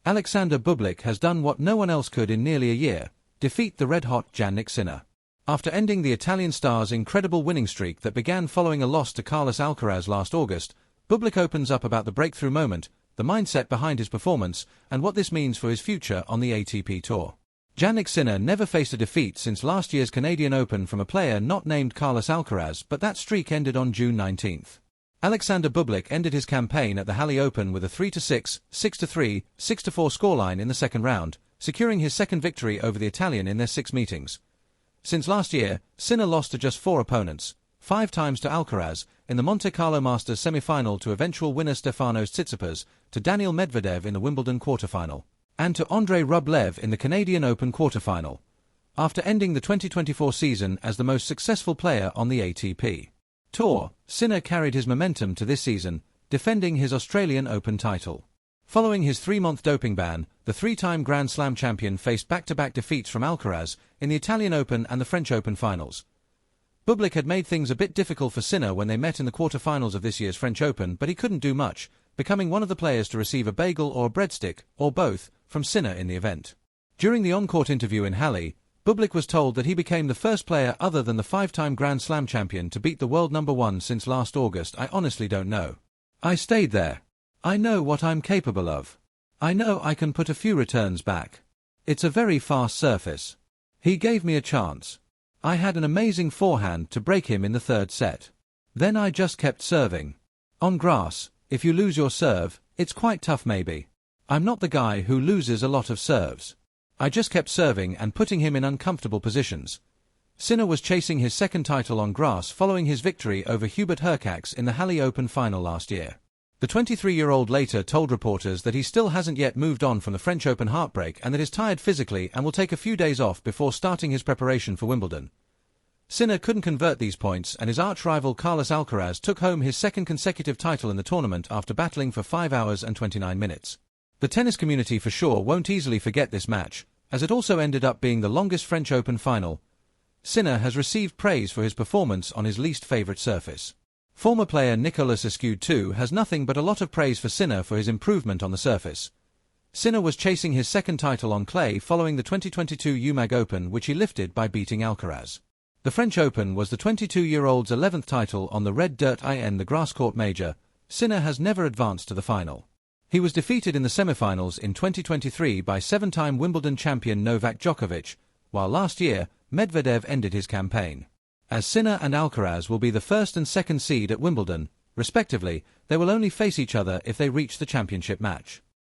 Alexander Bublik has done what no one else could in nearly a year: defeat the red-hot Jannik Sinner. After ending the Italian star's incredible winning streak that began following a loss to Carlos Alcaraz last August, Bublik opens up about the breakthrough moment, the mindset behind his performance, and what this means for his future on the ATP Tour. Jannik Sinner never faced a defeat since last year's Canadian Open from a player not named Carlos Alcaraz, but that streak ended on June 19th. Alexander Bublik ended his campaign at the Halle Open with a 3-6, 6-3, 6-4 scoreline in the second round, securing his second victory over the Italian in their 6 meetings. Since last year, Sinner lost to just 4 opponents, 5 times to Alcaraz, in the Monte Carlo Masters semi-final to eventual winner Stefanos Tsitsipas, to Daniil Medvedev in the Wimbledon quarter-final, and to Andrei Rublev in the Canadian Open quarter-final, after ending the 2024 season as the most successful player on the ATP Tour. Sinner carried his momentum to this season, defending his Australian Open title. Following his 3-month doping ban, the 3-time Grand Slam champion faced back-to-back defeats from Alcaraz in the Italian Open and the French Open finals. Bublik had made things a bit difficult for Sinner when they met in the quarter-finals of this year's French Open, but he couldn't do much, becoming one of the players to receive a bagel or a breadstick, or both, from Sinner in the event. During the on-court interview in Halle, Bublik was told that he became the first player other than the 5-time Grand Slam champion to beat the world #1 since last August. "I honestly don't know. I stayed there. I know what I'm capable of. I know I can put a few returns back. It's a very fast surface. He gave me a chance. I had an amazing forehand to break him in the 3rd set. Then I just kept serving. On grass, if you lose your serve, it's quite tough maybe. I'm not the guy who loses a lot of serves. I just kept serving and putting him in uncomfortable positions." Sinner was chasing his second title on grass following his victory over Hubert Hurkacz in the Halle Open final last year. The 23-year-old later told reporters that he still hasn't yet moved on from the French Open heartbreak and that he's tired physically and will take a few days off before starting his preparation for Wimbledon. Sinner couldn't convert these points, and his arch-rival Carlos Alcaraz took home his second consecutive title in the tournament after battling for 5 hours and 29 minutes. The tennis community for sure won't easily forget this match, as it also ended up being the longest French Open final. Sinner has received praise for his performance on his least favorite surface. Former player Nicolas Escud too has nothing but a lot of praise for Sinner for his improvement on the surface. Sinner was chasing his second title on clay following the 2022 UMAG Open, which he lifted by beating Alcaraz. The French Open was the 22-year-old's 11th title on the red dirt in the grass court major. Sinner has never advanced to the final. He was defeated in the semifinals in 2023 by 7-time Wimbledon champion Novak Djokovic, while last year, Medvedev ended his campaign. As Sinner and Alcaraz will be the 1st and 2nd seed at Wimbledon, respectively, they will only face each other if they reach the championship match.